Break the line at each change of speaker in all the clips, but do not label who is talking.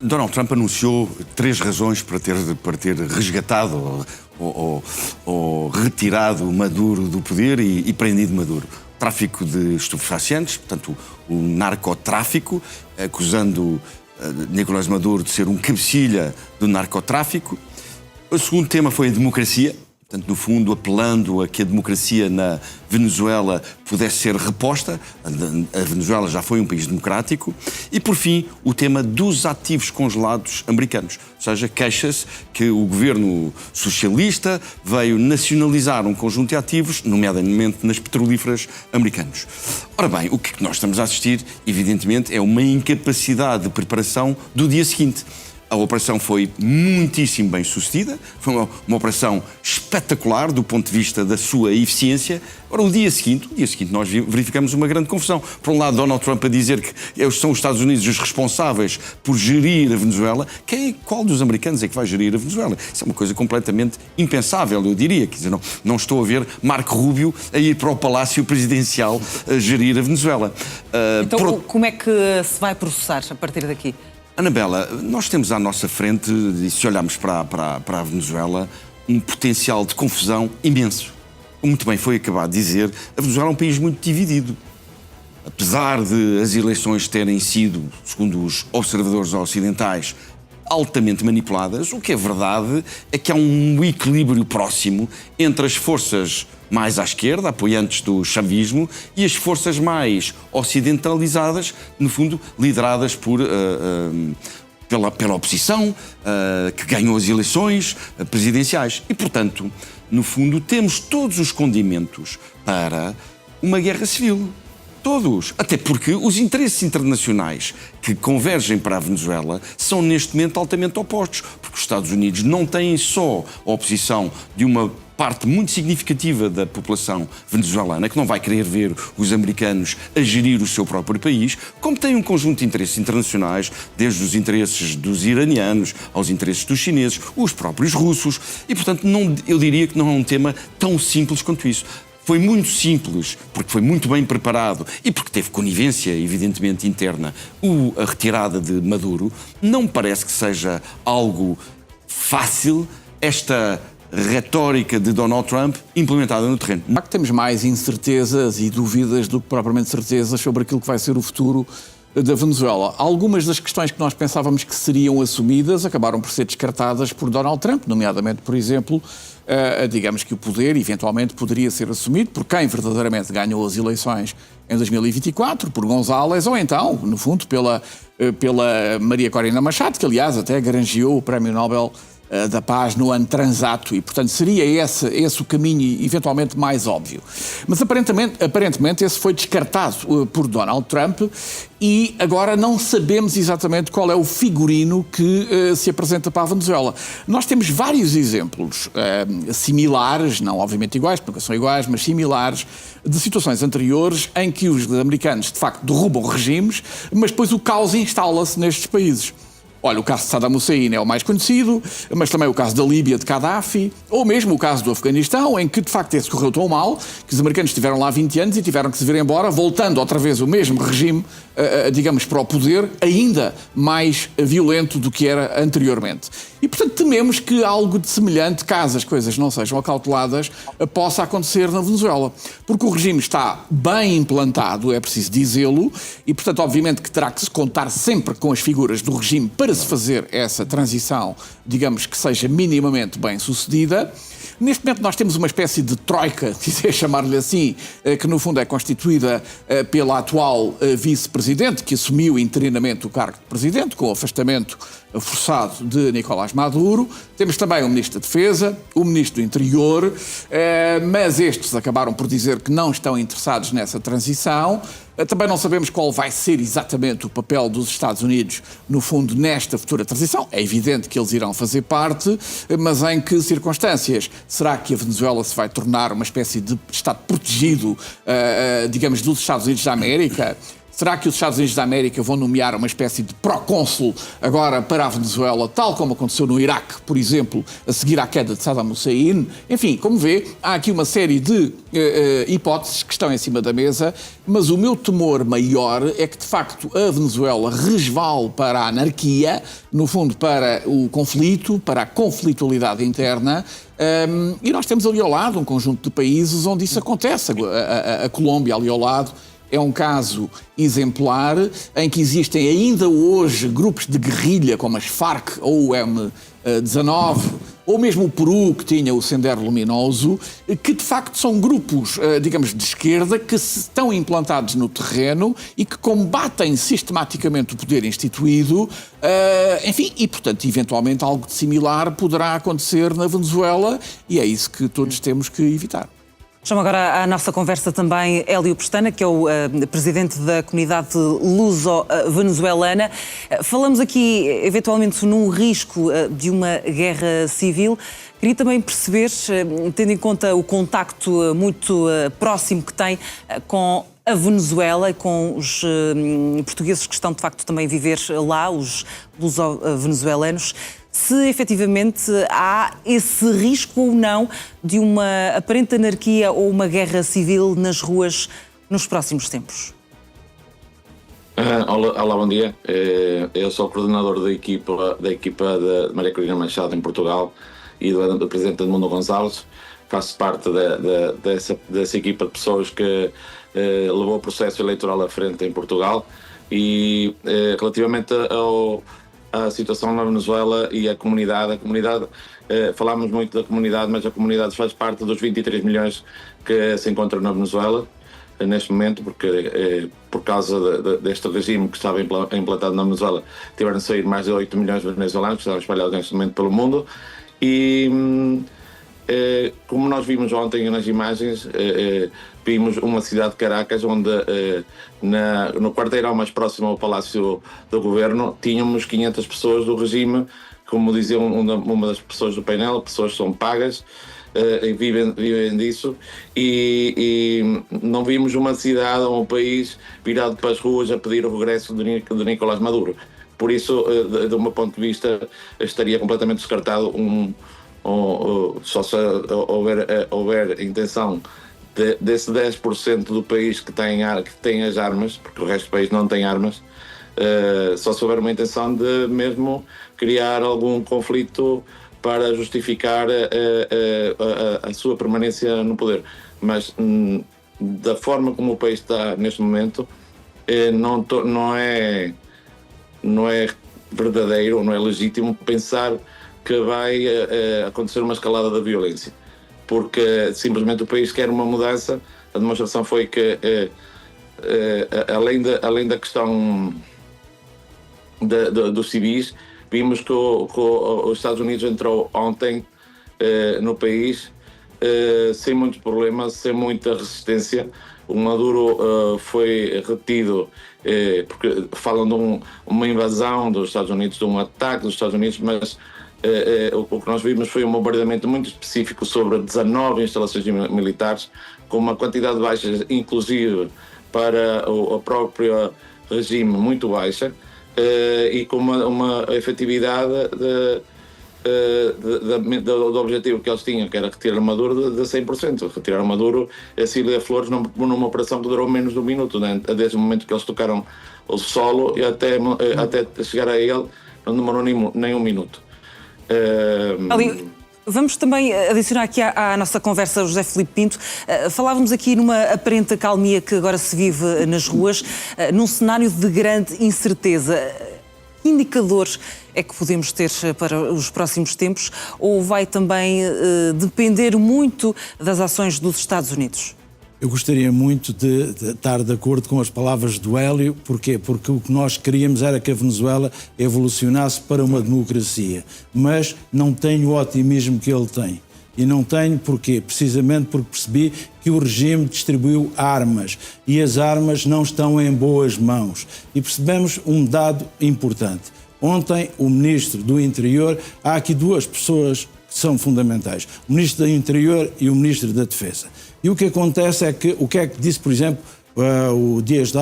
Donald Trump anunciou 3 razões para ter resgatado ou retirado Maduro do poder e prendido Maduro. Tráfico de estupefacientes, portanto, o narcotráfico, acusando Nicolás Maduro de ser um cabecilha do narcotráfico. O segundo tema foi a democracia. Portanto, no fundo, apelando a que a democracia na Venezuela pudesse ser reposta. A Venezuela já foi um país democrático. E, por fim, o tema dos ativos congelados americanos. Ou seja, queixa-se que o governo socialista veio nacionalizar um conjunto de ativos, nomeadamente nas petrolíferas americanos. Ora bem, o que nós estamos a assistir, evidentemente, é uma incapacidade de preparação do dia seguinte. A operação foi muitíssimo bem sucedida, foi uma operação espetacular do ponto de vista da sua eficiência. Ora, o dia seguinte nós verificamos uma grande confusão. Por um lado, Donald Trump a dizer que são os Estados Unidos os responsáveis por gerir a Venezuela. Qual dos americanos é que vai gerir a Venezuela? Isso é uma coisa completamente impensável, eu diria. Quer dizer, não estou a ver Marco Rubio a ir para o Palácio Presidencial a gerir a Venezuela.
Então, como é que se vai processar a partir daqui?
Anabela, nós temos à nossa frente, e se olharmos para a Venezuela, um potencial de confusão imenso. Como muito bem foi acabado de dizer, a Venezuela é um país muito dividido. Apesar de as eleições terem sido, segundo os observadores ocidentais, altamente manipuladas, o que é verdade é que há um equilíbrio próximo entre as forças mais à esquerda, apoiantes do chavismo, e as forças mais ocidentalizadas, no fundo, lideradas pela oposição, que ganhou as eleições presidenciais. E, portanto, no fundo, temos todos os condimentos para uma guerra civil. Todos. Até porque os interesses internacionais que convergem para a Venezuela são neste momento altamente opostos. Porque os Estados Unidos não têm só a oposição de uma parte muito significativa da população venezuelana, que não vai querer ver os americanos a gerir o seu próprio país, como tem um conjunto de interesses internacionais, desde os interesses dos iranianos aos interesses dos chineses, os próprios russos. E, portanto, eu diria que não é um tema tão simples quanto isso. Foi muito simples, porque foi muito bem preparado e porque teve conivência, evidentemente, interna, a retirada de Maduro. Não me parece que seja algo fácil esta retórica de Donald Trump implementada no terreno.
Temos mais incertezas e dúvidas do que propriamente certezas sobre aquilo que vai ser o futuro da Venezuela. Algumas das questões que nós pensávamos que seriam assumidas acabaram por ser descartadas por Donald Trump, nomeadamente, por exemplo, digamos que o poder eventualmente poderia ser assumido por quem verdadeiramente ganhou as eleições em 2024, por González, ou então, no fundo, pela Maria Corina Machado, que aliás até granjeou o Prémio Nobel da Paz no ano transato e, portanto, seria esse o caminho eventualmente mais óbvio. Mas aparentemente esse foi descartado por Donald Trump e agora não sabemos exatamente qual é o figurino que se apresenta para a Venezuela. Nós temos vários exemplos similares, não obviamente iguais, porque nunca são iguais, mas similares, de situações anteriores em que os americanos, de facto, derrubam regimes, mas depois o caos instala-se nestes países. Olha, o caso de Saddam Hussein é o mais conhecido, mas também o caso da Líbia de Gaddafi, ou mesmo o caso do Afeganistão, em que de facto esse correu tão mal que os americanos estiveram lá 20 anos e tiveram que se vir embora, voltando outra vez o mesmo regime, digamos, para o poder, ainda mais violento do que era anteriormente. E, portanto, tememos que algo de semelhante, caso as coisas não sejam acauteladas, possa acontecer na Venezuela. Porque o regime está bem implantado, é preciso dizê-lo, e, portanto, obviamente que terá que se contar sempre com as figuras do regime para se fazer essa transição, digamos, que seja minimamente bem sucedida. Neste momento nós temos uma espécie de troika, quiser chamar-lhe assim, que no fundo é constituída pela atual vice-presidente, que assumiu interinamente o cargo de presidente, com o afastamento forçado de Nicolás Maduro. Temos também o Ministro da Defesa, o Ministro do Interior, mas estes acabaram por dizer que não estão interessados nessa transição. Também não sabemos qual vai ser exatamente o papel dos Estados Unidos, no fundo, nesta futura transição. É evidente que eles irão fazer parte, mas em que circunstâncias? Será que a Venezuela se vai tornar uma espécie de Estado protegido, digamos, dos Estados Unidos da América? Será que os Estados Unidos da América vão nomear uma espécie de procônsul agora para a Venezuela, tal como aconteceu no Iraque, por exemplo, a seguir à queda de Saddam Hussein? Enfim, como vê, há aqui uma série de hipóteses que estão em cima da mesa, mas o meu temor maior é que, de facto, a Venezuela resvale para a anarquia, no fundo para o conflito, para a conflitualidade interna, e nós temos ali ao lado um conjunto de países onde isso acontece. A Colômbia ali ao lado é um caso exemplar em que existem ainda hoje grupos de guerrilha como as Farc ou o M19, ou mesmo o Peru, que tinha o Sendero Luminoso, que de facto são grupos, digamos, de esquerda que estão implantados no terreno e que combatem sistematicamente o poder instituído, enfim, e portanto, eventualmente algo de similar poderá acontecer na Venezuela e é isso que todos temos que evitar.
Chamo agora à nossa conversa também Hélio Pestana, que é o presidente da comunidade luso-venezuelana. Falamos aqui, eventualmente, num risco de uma guerra civil. Queria também perceber, tendo em conta o contacto muito próximo que tem com a Venezuela e com os portugueses que estão, de facto, também a viver lá, os luso-venezuelanos, se efetivamente há esse risco ou não de uma aparente anarquia ou uma guerra civil nas ruas nos próximos tempos.
Olá, bom dia. Eu sou o coordenador da equipa de Maria Corina Machado em Portugal e do presidente Edmundo Gonçalves. Faço parte dessa equipa de pessoas que levou o processo eleitoral à frente em Portugal e relativamente a situação na Venezuela e a comunidade, falámos muito da comunidade, mas a comunidade faz parte dos 23 milhões que se encontram na Venezuela neste momento, porque por causa deste regime que estava implantado na Venezuela, tiveram de sair mais de 8 milhões de venezuelanos que estavam espalhados neste momento pelo mundo e como nós vimos ontem nas imagens, vimos uma cidade de Caracas onde no quarteirão mais próximo ao Palácio do Governo tínhamos 500 pessoas do regime, como dizia uma das pessoas do painel, pessoas que são pagas e vivem disso e não vimos uma cidade ou um país virado para as ruas a pedir o regresso de Nicolás Maduro. Por isso, do meu ponto de vista, estaria completamente descartado só se houver intenção desse 10% do país que tem as armas, porque o resto do país não tem armas, só se houver uma intenção de mesmo criar algum conflito para justificar a sua permanência no poder. Mas da forma como o país está neste momento, não é verdadeiro, não é legítimo pensar que vai acontecer uma escalada da violência, porque simplesmente o país quer uma mudança. A demonstração foi que, além da questão dos civis, vimos que os Estados Unidos entrou ontem no país sem muitos problemas, sem muita resistência. O Maduro foi retido porque falam de uma invasão dos Estados Unidos, de um ataque dos Estados Unidos, mas o que nós vimos foi um bombardeamento muito específico sobre 19 instalações militares, com uma quantidade baixa, inclusive para o próprio regime, muito baixa, e com uma efetividade do objetivo que eles tinham, que era retirar o Maduro de 100%. Retirar o Maduro, a Cília Flores, numa operação que durou menos de um minuto, né? Desde o momento que eles tocaram o solo e até chegar a ele, não demorou nem um minuto.
Ali, vamos também adicionar aqui à nossa conversa José Filipe Pinto. Falávamos aqui numa aparente acalmia que agora se vive nas ruas, num cenário de grande incerteza. Que indicadores é que podemos ter para os próximos tempos, ou vai também depender muito das ações dos Estados Unidos?
Eu gostaria muito de estar de acordo com as palavras do Hélio. Porquê? Porque o que nós queríamos era que a Venezuela evolucionasse para uma democracia. Mas não tenho o otimismo que ele tem. E não tenho porquê? Precisamente porque percebi que o regime distribuiu armas e as armas não estão em boas mãos. E percebemos um dado importante. Ontem, o Ministro do Interior, há aqui duas pessoas que são fundamentais. O Ministro do Interior e o Ministro da Defesa. E o que acontece é que, o que é que disse, por exemplo, o Dias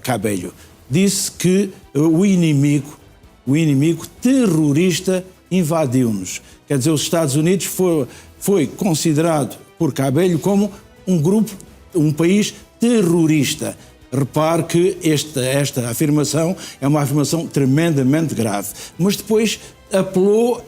Cabello. Disse que o inimigo terrorista invadiu-nos. Quer dizer, os Estados Unidos foi considerado por Cabello como um país terrorista. Repare que esta afirmação é uma afirmação tremendamente grave. Mas depois apelou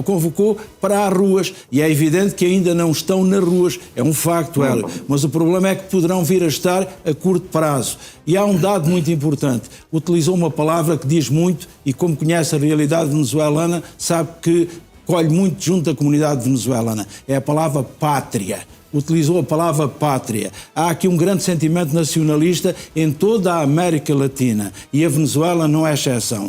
convocou para as ruas, e é evidente que ainda não estão nas ruas, é um facto, Hélio, mas o problema é que poderão vir a estar a curto prazo. E há um dado muito importante, utilizou uma palavra que diz muito, e como conhece a realidade venezuelana, sabe que colhe muito junto da comunidade venezuelana, é a palavra pátria. Utilizou a palavra pátria. Há aqui um grande sentimento nacionalista em toda a América Latina e a Venezuela não é exceção.